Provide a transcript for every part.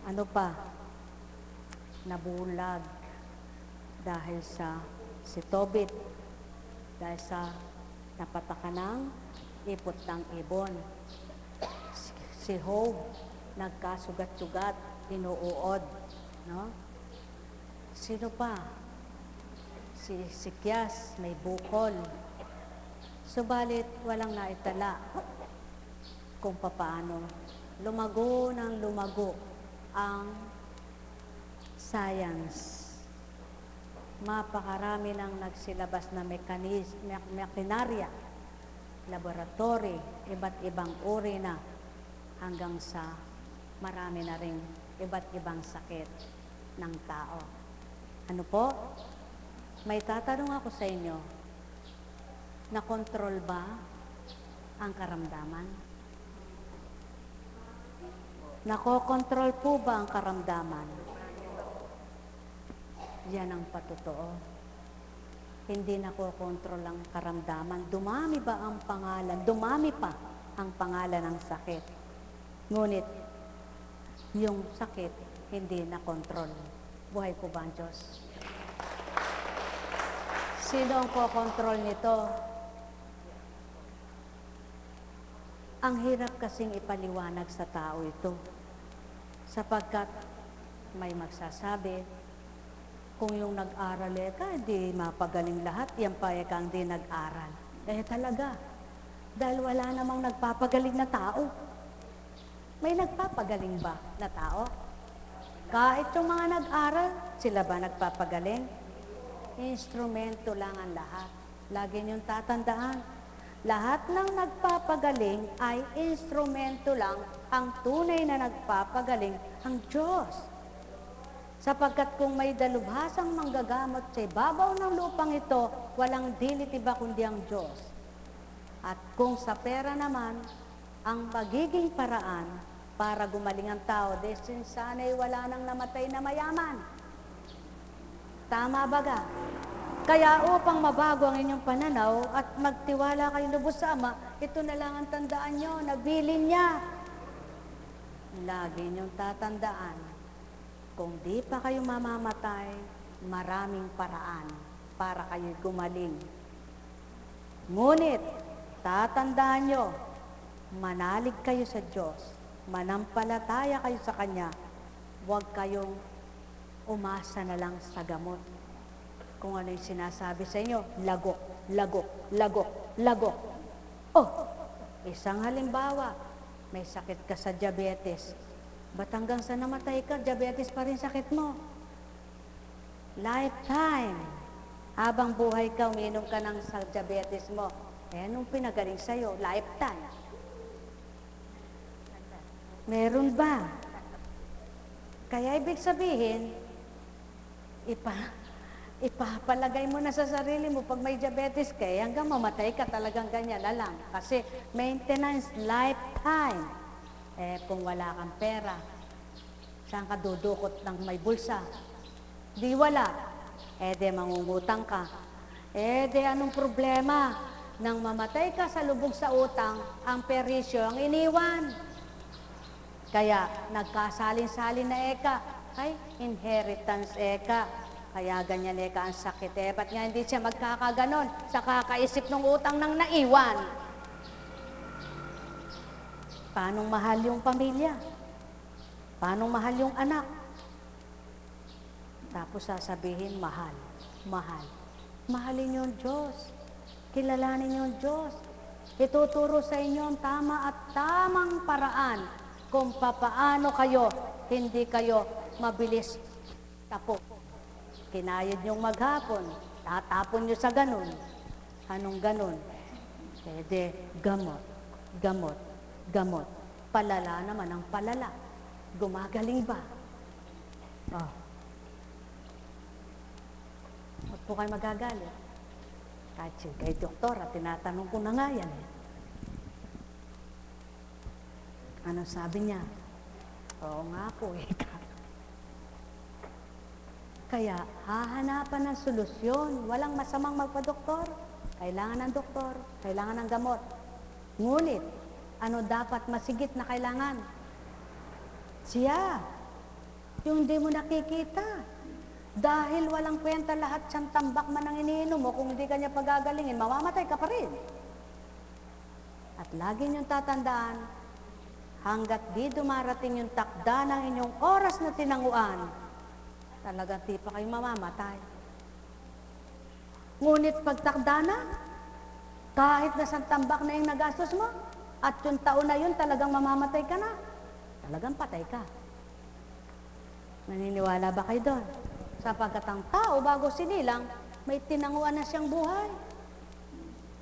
Ano pa? Nabulag dahil sa si Tobit, dahil sa napatakan ng ipot ng ibon. Si Job, nagkasugat-sugat, inuuod. No? Sino pa? Si Sikyas, may bukol. Subalit, walang naitala kung papaano lumago ng lumago ang science. Mapakarami ng nagsilabas na makinarya, laboratory, iba't ibang uri na, hanggang sa marami na rin iba't ibang sakit ng tao. Ano po? May tatanong ako sa inyo, nakontrol ba ang karamdaman? Nakokontrol po ba ang karamdaman? Yan ang patotoo. Hindi nakokontrol ang karamdaman. Dumami ba ang pangalan? Dumami pa ang pangalan ng sakit. Ngunit, yung sakit, hindi nakontrol. Buhay po ba ang Diyos? Sino ang kokontrol nito? Ang hirap kasing ipaliwanag sa tao ito. Sapagkat may magsasabi, kung yung nag-aral ka, hindi mapagaling lahat, yan pa kang di nag-aral. Talaga. Dahil wala namang nagpapagaling na tao. May nagpapagaling ba na tao? Kahit yung mga nag-aral, sila ba nagpapagaling? Instrumento lang ang lahat. Lagi niyong tatandaan. Lahat ng nagpapagaling ay instrumento lang. Ang tunay na nagpapagaling, ang Diyos. Sapagkat kung may dalubhasang manggagamot sa ibabaw ng lupang ito, walang dilit iba kundi ang Diyos. At kung sa pera naman, ang magiging paraan para gumaling ang tao, desin sana'y wala nang namatay na mayaman. Tama ba ga? Kaya upang mabago ang inyong pananaw at magtiwala kayo lubos sa Ama, ito na lang ang tandaan nyo, nabilin niya. Lagi niyong tatandaan, kung di pa kayo mamamatay, maraming paraan para kayo gumaling. Ngunit, tatandaan nyo, manalig kayo sa Diyos, manampalataya kayo sa Kanya, huwag kayong umasa na lang sa gamot. Kung ano yung sinasabi sa inyo, lagok, lagok, lagok, lagok. Oh, isang halimbawa, may sakit ka sa diabetes. Ba't hanggang sa namatay ka, diabetes pa rin sakit mo? Lifetime. Habang buhay ka, uminom ka ng sa diabetes mo. Anong pinagaling sa'yo? Lifetime. Meron ba? Kaya ibig sabihin, ipapalagay mo na sa sarili mo pag may diabetes ka, hanggang mamatay ka talagang ganyan na lang. Kasi maintenance, lifetime. Kung wala kang pera, saan ka dudukot ng may bulsa? Di wala. De mangungutang ka. De anong problema? Nang mamatay ka sa lubog sa utang, ang perisyo ang iniwan. Kaya nagkasalin-salin na eka. Ay, inheritance eka. Kaya ganyan eka ang sakit. Ba't nga hindi siya magkakaganon sa kakaisip ng utang ng naiwan? Paanong mahal yung pamilya? Paanong mahal yung anak? Tapos sasabihin, mahal, mahal. Mahalin yung Diyos. Kilalanin yung Diyos. Ituturo sa inyo ang tama at tamang paraan kung papaano kayo, hindi kayo mabilis tapo. Kinayod niyong maghapon, tatapon niyo sa ganun. Anong ganun? Gamot, gamot, gamot. Palala naman ang palala. Gumagaling ba? Oh. Huwag po kayo magagalit. Kahit kay doktora, tinatanong ko na nga yan. Ano sabi niya? Oo nga po eh. Kaya hahanapan ng solusyon. Walang masamang magpa-doktor. Kailangan ng doktor, kailangan ng gamot. Ngunit, ano dapat masigit na kailangan? Siya. Yung di mo nakikita. Dahil walang kwenta lahat siyang tambak man ang iniinom mo, kung hindi ka niya pagagalingin, mamamatay ka pa rin. At lagi niyong tatandaan, hanggat di dumarating yung takda ng inyong oras na tinanguan, talagang di pa kayo mamamatay. Ngunit pagtakda na, kahit na tambak na yung nagastos mo, at yung taon na yun talagang mamamatay ka na, talagang patay ka. Naniniwala ba kayo doon? Sapagkat ang tao, bago sinilang, may tinanguan na siyang buhay.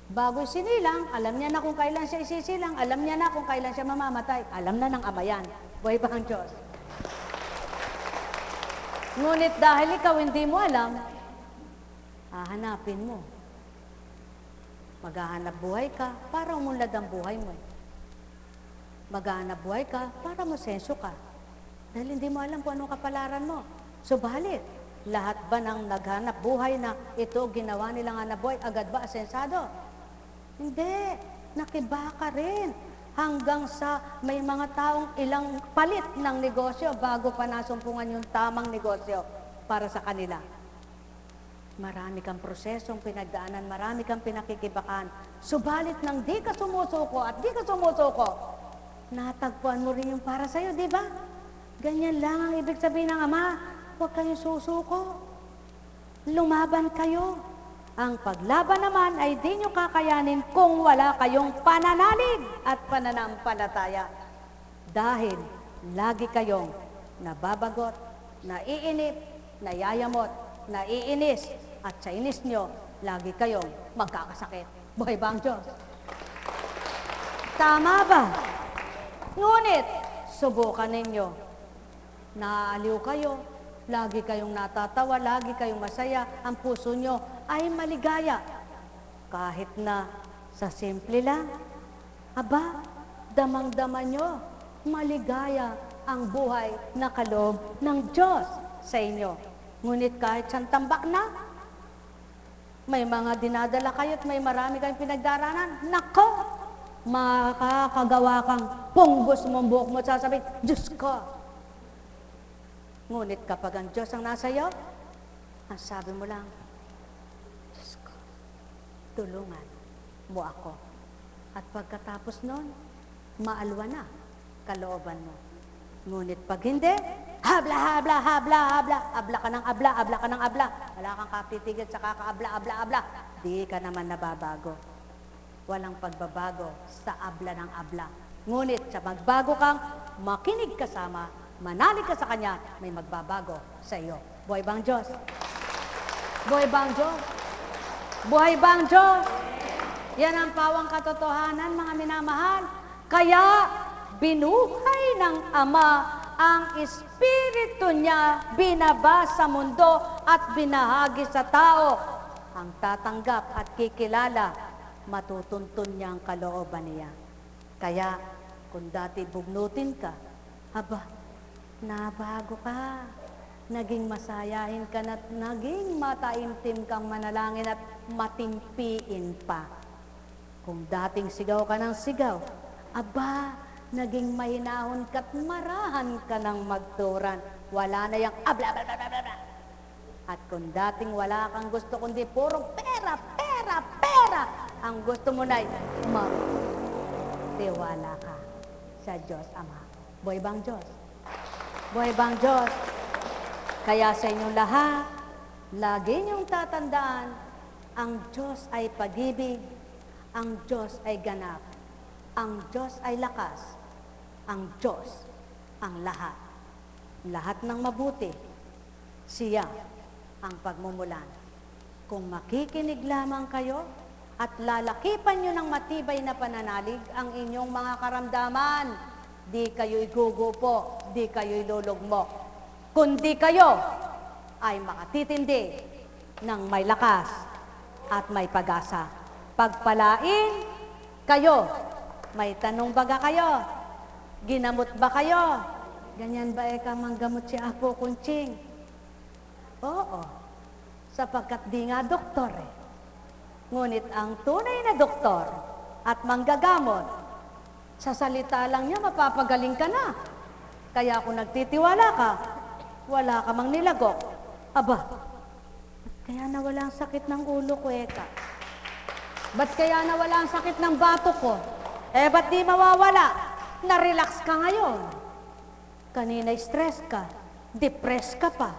Bago sinilang, alam niya na kung kailan siya isisilang, alam niya na kung kailan siya mamamatay, alam na ng Ama yan. Buhay pa ang Diyos. Ngunit dahil ikaw hindi mo alam, hahanapin mo. Maghahanap buhay ka para umunlad ang buhay mo. Maghahanap buhay ka para masenso ka. Dahil hindi mo alam kung anong kapalaran mo. Subalit, lahat ba ng naghanap buhay na ito ginawa nilang hanap buhay, agad ba asensado? Hindi. Nakiba ka rin. Hanggang sa may mga taong ilang palit ng negosyo bago pa nasumpungan yung tamang negosyo para sa kanila. Marami kang prosesong pinagdaanan, marami kang pinakikibakan. Subalit nang di ka sumusuko at di ka sumusuko, natagpuan mo rin yung para sa'yo, di ba? Ganyan lang ang ibig sabihin ng Ama. Huwag kayong susuko. Lumaban kayo. Ang paglaban naman ay di nyo kakayanin kung wala kayong pananalig at pananampalataya. Dahil lagi kayong nababagot, naiinip, nayayamot, naiinis, at sa inis nyo, lagi kayong magkakasakit. Buhay ba ang Diyos? Tama ba? Ngunit, subukan ninyo. Naaaliw kayo, lagi kayong natatawa, lagi kayong masaya, ang puso nyo ay maligaya. Kahit na sa simple lang, aba, damang-dama nyo, maligaya ang buhay na kaloob ng Diyos sa inyo. Ngunit kahit siyang tambak na, may mga dinadala kayo at may marami kayong pinagdaranan, nako, makakagawa kang punggos mong buhok mo at sasabihin, Diyos ko. Ngunit kapag ang Diyos ang nasa iyo, ang sabi mo lang, Diyos ko, tulungan mo ako. At pagkatapos nun, maalwa na kalooban mo. Ngunit pag hindi, habla, habla, habla, habla, abla ka ng abla, abla ka ng abla, wala kang kapitigil sa kakaabla, abla, abla, di ka naman nababago. Walang pagbabago sa abla ng abla. Ngunit sa magbago kang makinig kasama, manalig ka sa Kanya, may magbabago sa iyo. Buhay bang Diyos? Buhay bang Diyos? Buhay bang Diyos? Yan ang pawang katotohanan, mga minamahal. Kaya, binuhay ng Ama ang Espiritu niya, binaba sa mundo at binahagi sa tao. Ang tatanggap at kikilala, matutuntun niya ang kalooban niya. Kaya, kung dati bugnutin ka, aba, nabago ka. Naging masayahin ka na, naging mataimtim kang manalangin at matimpiin pa. Kung dating sigaw ka ng sigaw, aba, naging mahinahon ka't marahan ka ng magturan. Wala na yung abla, abla, abla, abla, abla. At kung dating wala kang gusto, kundi puro pera, pera, pera, ang gusto mo na'y magtiwala ka sa Diyos Ama. Buhay bang Diyos? Buhay bang Diyos? Kaya sa inyong lahat, lagi niyong tatandaan, ang Diyos ay pag-ibig, ang Diyos ay ganap, ang Diyos ay lakas, ang Diyos ang lahat. Lahat ng mabuti, siya ang pagmumulan. Kung makikinig lamang kayo at lalakipan nyo ng matibay na pananalig ang inyong mga karamdaman, di kayo'y gugupo, di kayo'y lulugmok, kundi kayo ay makatitindi ng may lakas at may pag-asa. Pagpalain kayo, may tanong baga kayo, ginamot ba kayo? Ganyan ba ka manggamot si Apo Kunching? Oo, sapagkat di nga doktor eh. Ngunit ang tunay na doktor at manggagamot, sa salita lang niya, mapapagaling ka na. Kaya kung nagtitiwala ka, wala ka mang nilagok. Aba, kaya nawala ang sakit ng ulo ko, Eka? Ba't kaya nawala ang sakit ng bato ko? Ba't di mawawala? Na-relax ka ngayon. Kanina stress ka, depressed ka pa.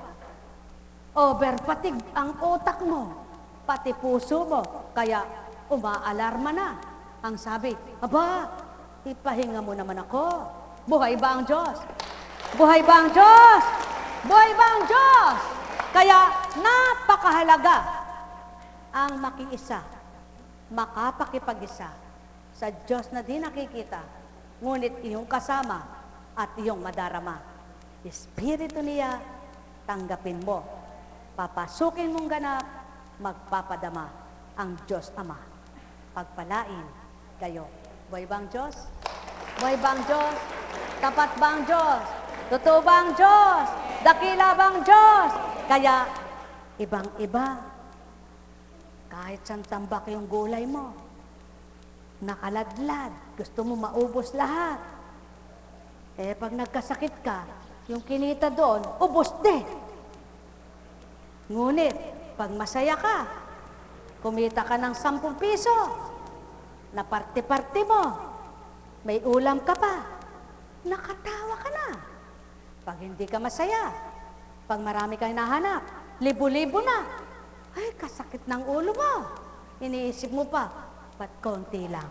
Overfatigue ang utak mo, pati puso mo, kaya umaalarma na. Ang sabi, aba, ipahinga mo naman ako. Buhay ba ang Diyos? Buhay ba ang Diyos? Buhay ba ang Diyos? Kaya napakahalaga ang makiisa, makapakipag-isa sa Diyos na di nakikita, ngunit iyong kasama at iyong madarama. Espiritu niya, tanggapin mo. Papasukin mong ganap, magpapadama ang Diyos Ama. Pagpalain kayo. Buhay ba ang Diyos? Buhay ba ang Diyos? Tapat ba ang Diyos? Totoo ba ang Diyos? Dakila ba ang Diyos? Kaya, ibang-iba, kahit saan tambak yung gulay mo, nakaladlad, gusto mo maubos lahat. Pag nagkasakit ka, yung kinita doon, ubos din. Ngunit, pag masaya ka, kumita ka ng 10 piso, na parte-parte mo, may ulam ka pa, nakatawa ka na. Pag hindi ka masaya, pag marami kang nahanap, libo-libo na, ay, kasakit ng ulo mo. Iniisip mo pa, ba't konti lang?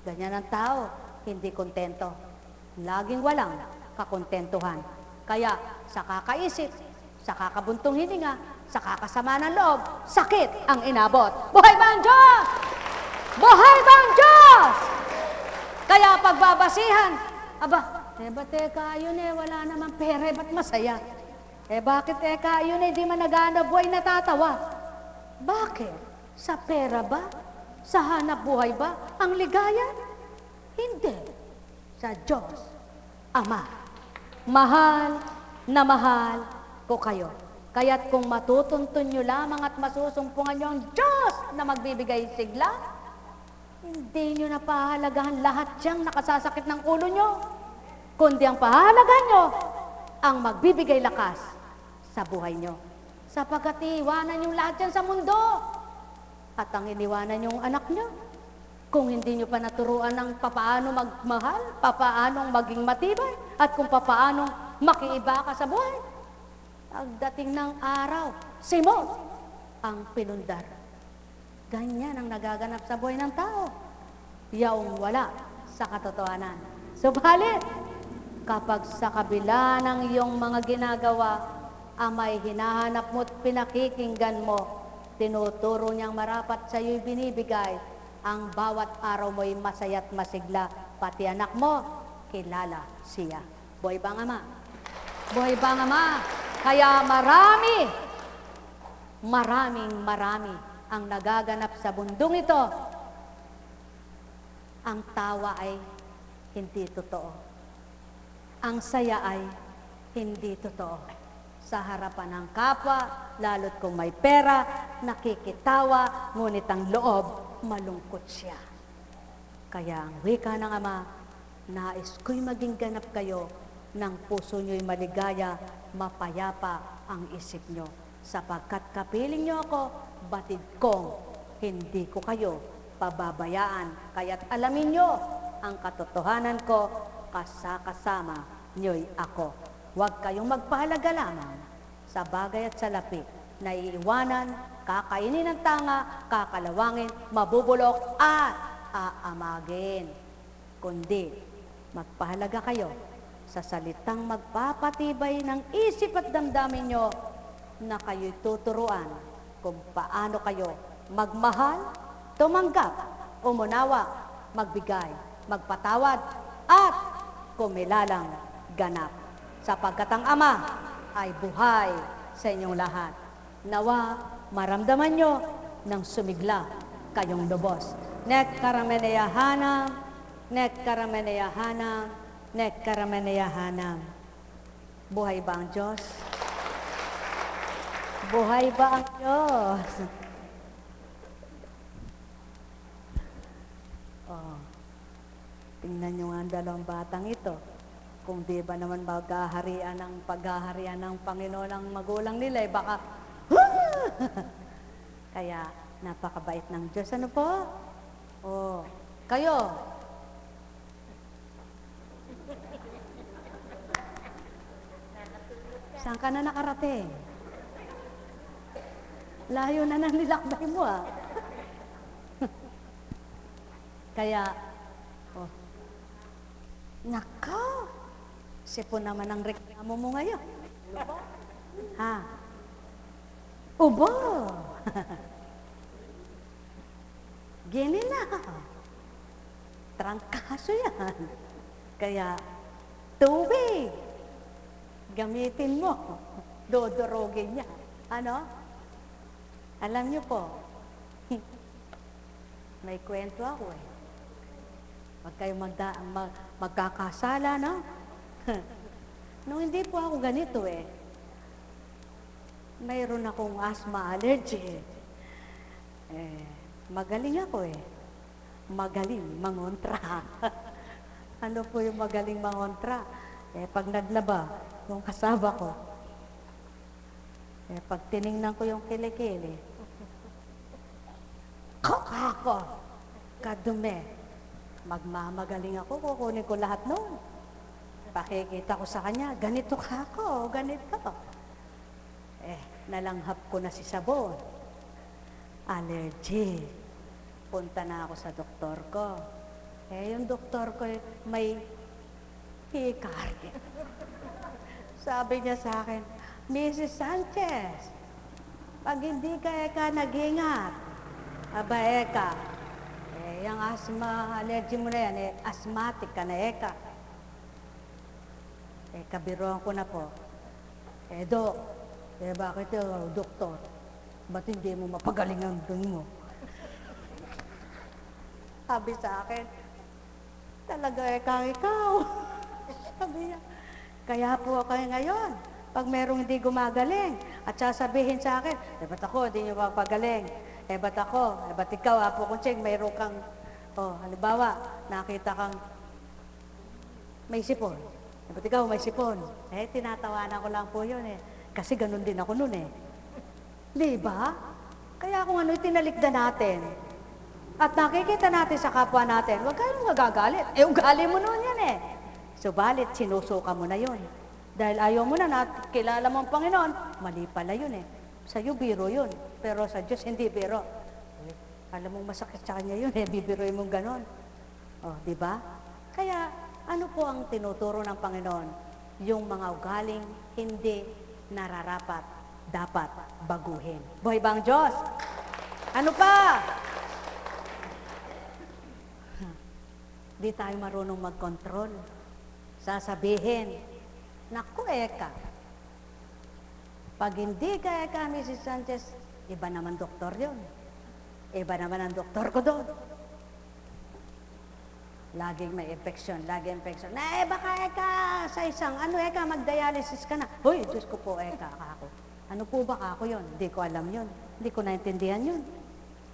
Ganyan ang tao, hindi kontento. Laging walang kakontentuhan. Kaya, sa kakaisip, sa kakabuntong hininga, sa kakasama ng loob, sakit ang inabot. Buhay ba ang Diyos? Buhay ba ang Diyos? Kaya pagbabasihan, aba, ba't yun wala naman pera, ba't masaya? Bakit yun di man naghanap buhay natatawa? Bakit? Sa pera ba? Sa hanap buhay ba? Ang ligaya? Hindi. Sa Diyos, Ama. Mahal na mahal ko kayo. Kaya't kung matutuntun nyo lamang at masusumpungan nyo ang Diyos na magbibigay sigla, hindi nyo na pahalagahan lahat siyang nakasasakit ng ulo nyo, kundi ang pahalagahan nyo ang magbibigay lakas sa buhay nyo. Sapagkat iiwanan yung lahat yan sa mundo. At ang iniwanan yung anak nyo, kung hindi nyo pa naturuan ng papaano magmahal, papaanong maging matibay, at kung papaanong makiiba ka sa buhay, pagdating ng araw, simot ang pinundar. Ganyan ang nagaganap sa buhay ng tao. Yaong wala sa katotohanan. Subalit, kapag sa kabila ng iyong mga ginagawa, amay hinahanap mo at pinakikinggan mo, tinuturo niyang marapat sa iyo'y binibigay, ang bawat araw mo'y masaya't masigla, pati anak mo, kilala siya. Buhay ba ang Ama? Buhay ba ang Ama? Kaya marami ang nagaganap sa bundong ito. Ang tawa ay hindi totoo. Ang saya ay hindi totoo. Sa harapan ng kapwa, lalo't kung may pera, nakikitawa, ngunit ang loob, malungkot siya. Kaya ang wika ng Ama, nais ko'y maging ganap kayo, ng puso nyo'y maligaya, mapayapa ang isip nyo. Sapagkat kapiling nyo ako, batid kong hindi ko kayo pababayaan. Kaya't alamin nyo ang katotohanan ko, kasama nyo'y ako. Huwag kayong magpahalaga lamang sa bagay at sa lapit na iiwanan, kakainin ng tanga, kakalawangin, mabubulok at aamagin. Kundi magpahalaga kayo sa salitang magpapatibay ng isip at damdamin nyo na kayo'y tuturuan kung paano kayo magmahal, tumanggap, umunawa, magbigay, magpatawad, at kumilalang ganap. Sapagkat ang Ama ay buhay sa inyong lahat. Nawa, maramdaman nyo nang sumigla kayong lubos. Nek karameneyahanam, nek karameneyahanam, nek karameneyahanam. Buhay ba ang Diyos? Buhay ba ang Diyos? Tingnan nyo nga ang dalawang batang ito. kung di ba naman paghaharian ng Panginoon ang magulang nila, baka, kaya napakabait ng Diyos. Ano po? Oh, kayo, saan ka na nakarating? Layo na ng nilakbay mo, ah. Kaya, oh, nako, sipon naman ang reklamo mo ngayon. Ha? Ubo! Gini na. Trangkaso yan. Kaya, tubig. Gamitin mo. Dodorogin niya. Ano? Alam niyo po, may kwento ako eh. Huwag kayo magkakasala, no? Nung hindi po ako ganito eh, mayroon akong asthma allergy. Magaling ako eh. Magaling mangontra. Ano po yung magaling mangontra? Pag naglaba, yung kasama ko, pag tiningnan ko yung kilikili, ako, kadumi. Magmamagaling ako, kukunin ko lahat noon. Pakikita ko sa kanya, ganito ka ako, ganito. Nalanghap ko na si sabon. Allergy. Punta na ako sa doktor ko. Yung doktor ko may hikar. Sabi niya sa akin, Mrs. Sanchez, pag hindi ka nag-ingat, aba, eka, yung asthma, allergy mo na yan, asthmatic ka na, eka. Kabiruan ko na po. Dok, bakit doktor? Ba't hindi mo mapagaling ang dun mo? Sabi sa akin, talaga ikaw. Sabi niya, kaya po ako ngayon, pag merong hindi gumagaling, at sasabihin sa akin, ba't ako, hindi nyo mapagaling? Ba't ako? Ba't ikaw, Apo Kunching, mayroon kang, halimbawa, nakita kang may sipon. Ba't ikaw, may sipon? Tinatawanan ko lang po yun eh. Kasi ganun din ako nun eh. Di ba? Kaya kung ano itinalikda natin, at nakikita natin sa kapwa natin, huwag kayong magagalit. Ugali mo nun yan eh. Subalit, sinusuka mo na yun. Dahil ayaw mo na kilala mo ang Panginoon, mali pala yun eh. Sa'yo, biro yun. Pero sa Diyos, hindi biro. Alam mong masakit sa Kanya yun, bibiroin mong ganon. Di ba? Kaya, ano po ang tinuturo ng Panginoon? Yung mga ugaling hindi nararapat, dapat baguhin. Buhay bang Diyos? Ano pa? Di tayo marunong mag-control. Sasabihin, naku, eka. Pag hindi ka eka, Mrs. Sanchez, iba naman doktor yun. Iba naman ang doktor ko doon. Laging may infection, infection. Baka eka, sa isang, mag-dialysis ka na. Hoy, Diyos ko po, eka, ako. Ano po ba ako yun? Hindi ko alam yun. Hindi ko naintindihan yun.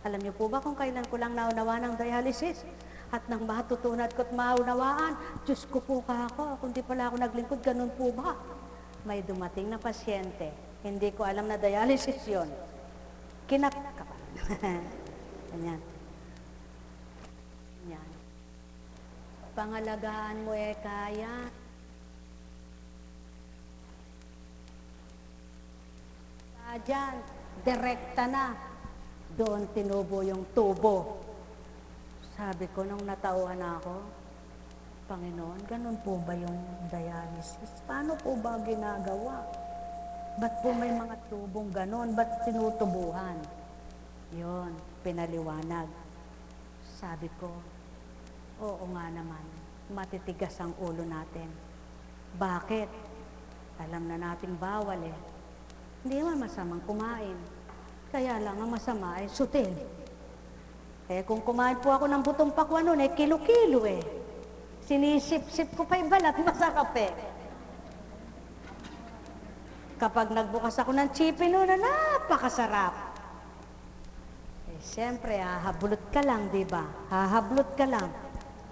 Alam niyo po ba kung kailan ko lang naunawa ng dialysis? At nang matutunad ko't maunawaan, Diyos ko po ako, kung di pala ako naglingkod, ganun po ba? May dumating na pasyente, hindi ko alam na dialysis yun. Kinakapan. Ganyan. Ganyan. Pangalagaan mo kaya. Diyan, direkta na. Doon tinubo yung tubo. Sabi ko, nung natauhan ako, Panginoon, ganun po ba yung dialysis? Paano po ba ginagawa? Ba't po may mga tubong ganun? Ba't tinutubuhan? Yun, pinaliwanag. Sabi ko, oo nga naman, matitigas ang ulo natin. Bakit? Alam na nating bawal eh. Hindi naman masamang kumain. Kaya lang ang masama ay sutil. Kung kumain po ako ng butong pakwan nun, kilo-kilo eh. Sinisip-sip ko pa yung balat, masarap eh. Kapag nagbukas ako ng chippy nun, napakasarap. Siyempre, hahablot ka lang, di ba? Hahablot ka lang.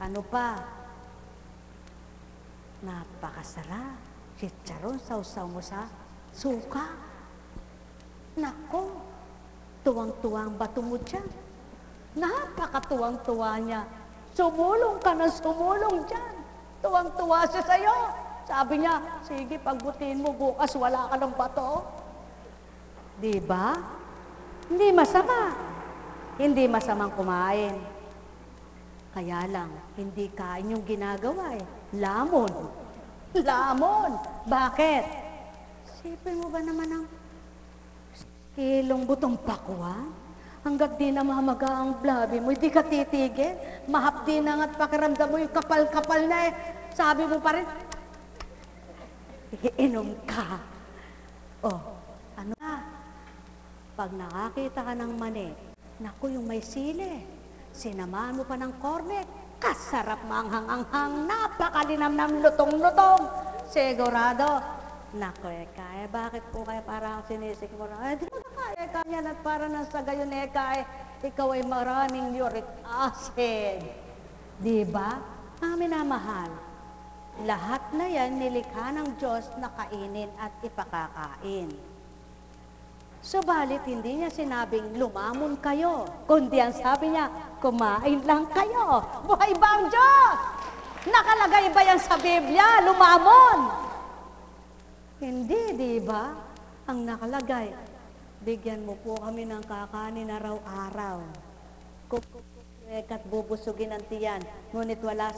Ano pa? Napakasarap. Chicharon, sausaw mo sa suka. Nako, tuwang-tuwang bato mo dyan. Napakatuwang-tuwa niya. Sumulong ka na sumulong dyan. Tuwang-tuwa siya sa'yo. Sabi niya, sige, pagbutin mo, bukas wala ka ng bato. Diba? Hindi masama. Hindi masamang kumain. Kaya lang, hindi kain yung ginagawa eh. Lamon. Lamon. Bakit? Sipin mo ba naman ang kilong butong pakwan? Hanggat di na mamaga ang blabi mo, hindi ka titigil. Mahapdi na nga't pakiramdam mo yung kapal-kapal na eh. Sabi mo pa rin, iinom ka. Oh, ano na? Pag nakakita ka ng mani, naku, yung may sili, sinamahan mo pa ng cornet, kasarap manghang-anghang, napakalinamnam, lutong-lutong. Sigurado, naku, Eka, bakit po kayo parang sinisik mo na? Di mo na kaya, Eka, yan at para nang sa gayon, Eka, ikaw ay maraming uric acid. Diba? Minamahal. Lahat na yan nilikha ng Diyos na kainin at ipakakain. Subalit, hindi niya sinabing lumamon kayo, kundi ang sabi niya, kumain lang kayo. Buhay ba ang Diyos? Nakalagay ba yan sa Biblia? Lumamon! Hindi, di ba? Ang nakalagay, bigyan mo po kami ng kakanin araw-araw. At bubusugin ang tiyan, ngunit wala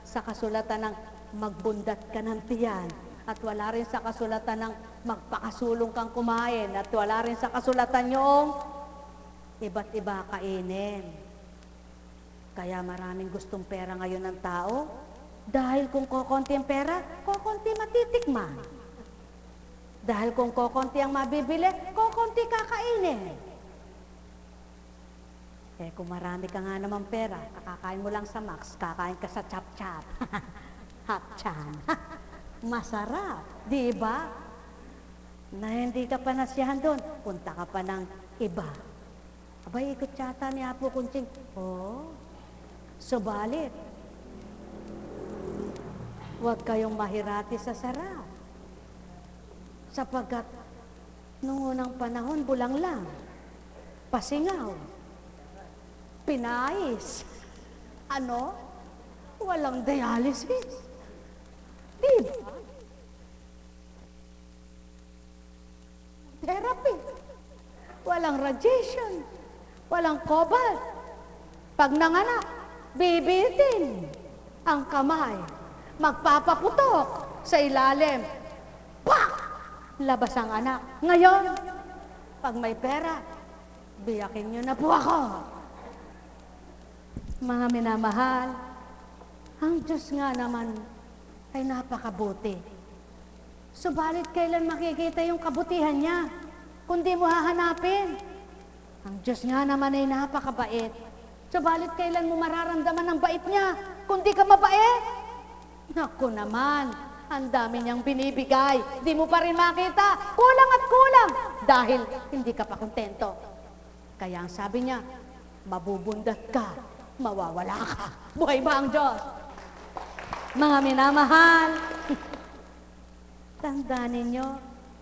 sa kasulatan ng magbundat ka ng tiyan. At wala rin sa kasulatan ng magpakasulong kang kumain. At wala rin sa kasulatan yung iba't iba kainin. Kaya maraming gustong pera ngayon ng tao. Dahil kung kokonti ang pera, kokonti matitikman. Dahil kung kokonti ang mabibili, kokonti kakainin. Eh kung marami ka nga naman pera, kakakain mo lang sa Max, kakain ka sa chap-chap. Hap-chan. Masarap, di ba? Na hindi ka pa nasiyahan doon, punta ka pa ng iba. Abay, ikot yata ni Apo Kunching. Oh, subalit, huwag kayong mahirati sa sarap. Sapagkat, noong unang panahon, bulang lang. Pasingaw. Pinais. Ano? Walang dialysis. Diba? Therapy. Walang radiation. Walang cobalt. Pag nanganak, bibitin ang kamay. Magpapaputok sa ilalim. Pak! Labas ang anak. Ngayon, pag may pera, biyakin nyo na po ako. Mga minamahal, ang Diyos nga naman ay napakabuti. Subalit kailan makikita yung kabutihan niya? Kundi mo hahanapin. Ang Diyos nga naman ay napakabait. Subalit kailan mo mararamdaman ang bait niya? Kundi ka mabait. Naku naman, ang dami niyang binibigay. Di mo pa rin makita. Kulang at kulang. Dahil hindi ka pa kontento. Kaya ang sabi niya, mabubundat ka, mawawala ka. Buhay ba ang Diyos? Mga minamahal, tandaan ninyo,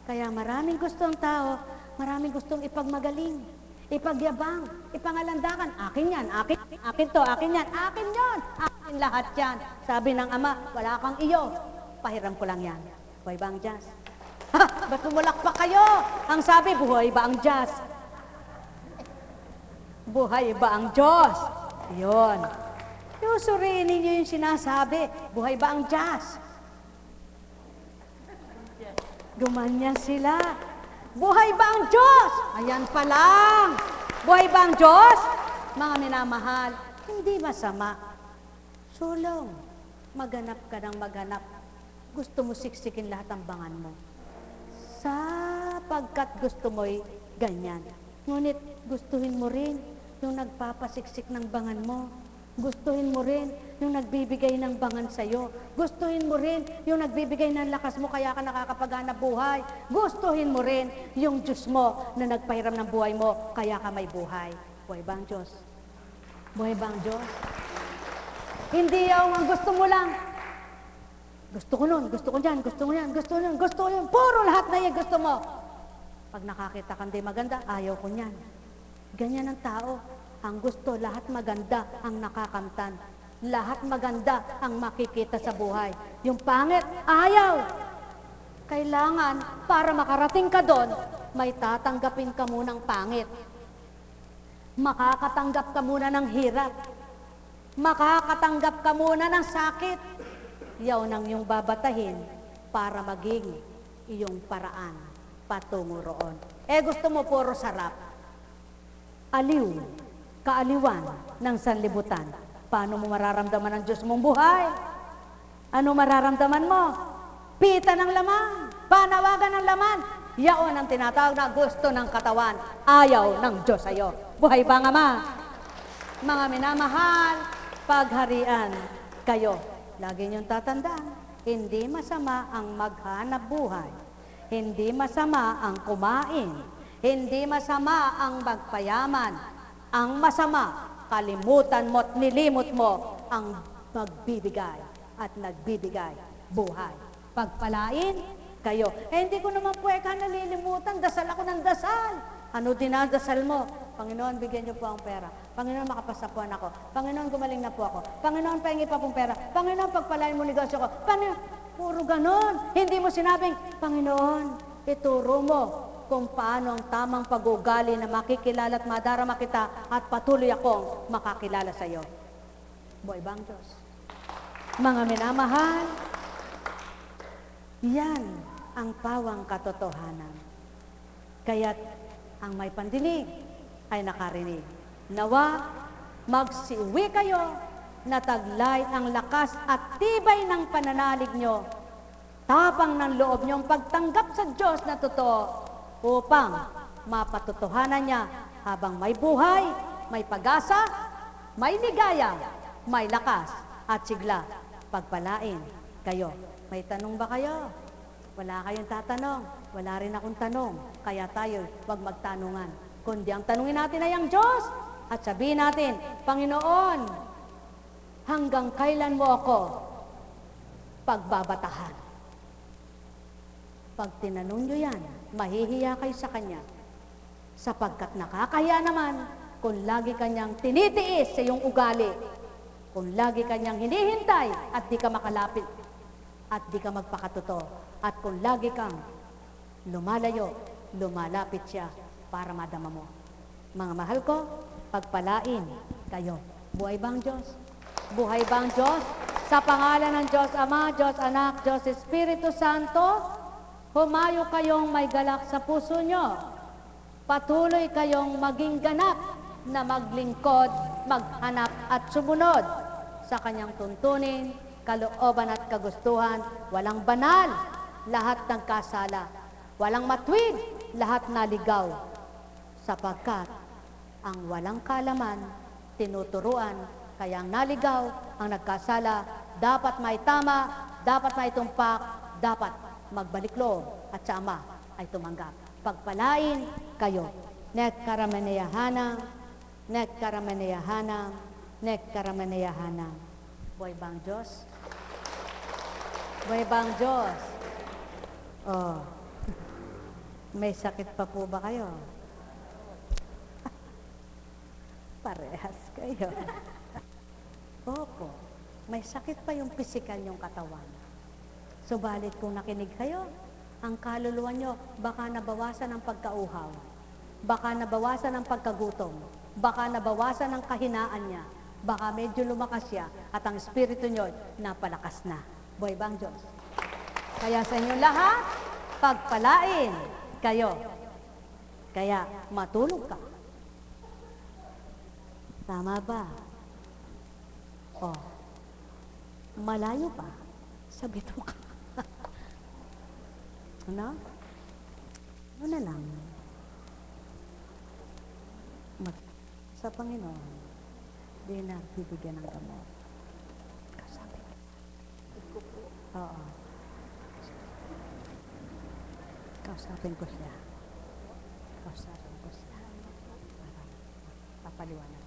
kaya maraming gustong tao, maraming gustong ipagmagaling, ipagyabang, ipangalandakan. Akin yan, akin to, akin yan, akin yon, akin lahat yan. Sabi ng Ama, wala kang iyo, pahiram ko lang yan. Buhay ba ang Diyos? Ha! Ba't tumulak pa kayo? Ang sabi, buhay ba ang Diyos? Buhay ba ang Diyos? Yun. Susuriin ninyo yung sinasabi, buhay ba ang Diyos? Gumanyan sila. Buhay ba ang Diyos? Ayan pa lang. Buhay ba ang Diyos? Mga minamahal, hindi masama. Sulong, maghanap ka ng maghanap. Gusto mo siksikin lahat ang bangan mo. Sapagkat gusto mo'y ganyan. Ngunit gustuhin mo rin yung nagpapasiksik ng bangan mo. Gustuhin mo rin yung nagbibigay ng bangan sa'yo. Gustuhin mo rin yung nagbibigay ng lakas mo kaya ka nakakapaghanap buhay. Gustuhin mo rin yung Diyos mo na nagpahiram ng buhay mo kaya ka may buhay. Buhay ba ang Diyos? Buhay ba ang Diyos? Hindi yung ang gusto mo lang. Gusto ko nun, gusto ko yan, gusto ko yan, gusto ko yan, gusto ko yan. Puro lahat na yan gusto mo. Pag nakakita kang di maganda, ayaw ko niyan. Ganyan ang tao. Ang gusto, lahat maganda ang nakakamtan. Lahat maganda ang makikita sa buhay. Yung pangit, ayaw. Kailangan, para makarating ka doon, may tatanggapin ka munang pangit. Makakatanggap ka muna ng hirap. Makakatanggap ka muna ng sakit. Yaw nang yung babatahin para maging iyong paraan patungo roon. Gusto mo puro sarap. Aliw, kaaliwan ng sanlibutan. Paano mo mararamdaman ang Diyos mong buhay? Ano mararamdaman mo? Pita ng laman, panawagan ng laman. Yaon ang tinatawag na gusto ng katawan. Ayaw ng Diyos sa'yo. Buhay ba nga ma? Mga minamahal, pagharian kayo. Lagi niyong tatandaan, hindi masama ang maghanap buhay. Hindi masama ang kumain. Hindi masama ang magpayaman. Ang masama, kalimutan mo at nilimot mo ang magbibigay at nagbibigay buhay. Pagpalain kayo. Hindi ko naman nalilimutan, dasal ako ng dasal. Ano dinadasal mo? Panginoon, bigyan niyo po ang pera. Panginoon, makapasapuan ako. Panginoon, gumaling na po ako. Panginoon, pahingi pa pong pera. Panginoon, pagpalain mo negosyo ko. Panginoon, puro ganon. Hindi mo sinabing, Panginoon, ituro mo kung paano ang tamang pag-ugali na makikilala at madarama kita at patuloy akong makakilala sa iyo. Buhay ba ang Diyos? Mga minamahal, yan ang pawang katotohanan. Kaya't ang may pandinig ay nakarinig. Nawa, magsiuwi kayo na taglay ang lakas at tibay ng pananalig nyo, tapang ng loob nyong pagtanggap sa Diyos na totoo upang mapatotohanan niya habang may buhay, may pag-asa, may ligaya, may lakas at sigla. Pagpalain kayo. May tanong ba kayo? Wala kayong tatanong. Wala rin akong tanong. Kaya tayo, wag magtanungan. Kundi ang tanungin natin ay ang Diyos. At sabihin natin, Panginoon, hanggang kailan mo ako pagbabatahan? Pag tinanong nyo yan, mahihiya kayo sa Kanya. Sapagkat nakakahiya naman kung lagi Kanyang tinitiis sa iyong ugali. Kung lagi Kanyang hinihintay at di ka makalapit at di ka magpakatotoo. At kung lagi kang lumalayo, lumalapit siya para madama mo. Mga mahal ko, pagpalain kayo. Buhay bang Diyos? Buhay bang Diyos? Sa pangalan ng Diyos Ama, Diyos Anak, Diyos Espiritu Santo, humayo kayong may galak sa puso nyo. Patuloy kayong maging ganap na maglingkod, maghanap at sumunod sa Kanyang tuntunin, kalooban at kagustuhan. Walang banal, lahat ng kasala. Walang matwid, lahat naligaw. Sapagkat ang walang kalaman, tinuturuan, kaya ang naligaw, ang nagkasala, dapat may tama, dapat may tumpak, dapat magbalik loob at sa Ama ay tumanggap. Pagpalain kayo. Nek karameneyahanang, nek karameneyahanang, nek karameneyahanang. Buhay bang Diyos? Buhay bang Diyos? Oh. May sakit pa po ba kayo? Parehas kayo. Opo. May sakit pa yung pisikal yung katawan. Subalit kung nakinig kayo, ang kaluluwa nyo, baka nabawasan ang pagkauhaw, baka nabawasan ang pagkagutom, baka nabawasan ang kahinaan niya, baka medyo lumakas siya, at ang espiritu nyo napalakas na. Buhay bang Diyos? Kaya sa inyo lahat, pagpalain kayo. Kaya matulog ka. Tama ba? Oh, malayo pa. Sabi to ka. Ano? Ano na lang? Sa Panginoon, di na bibigyan ng gamot. Kasabi ko. Oo. Kausapin ko siya. Kausapin ko siya. Para papaliwanag.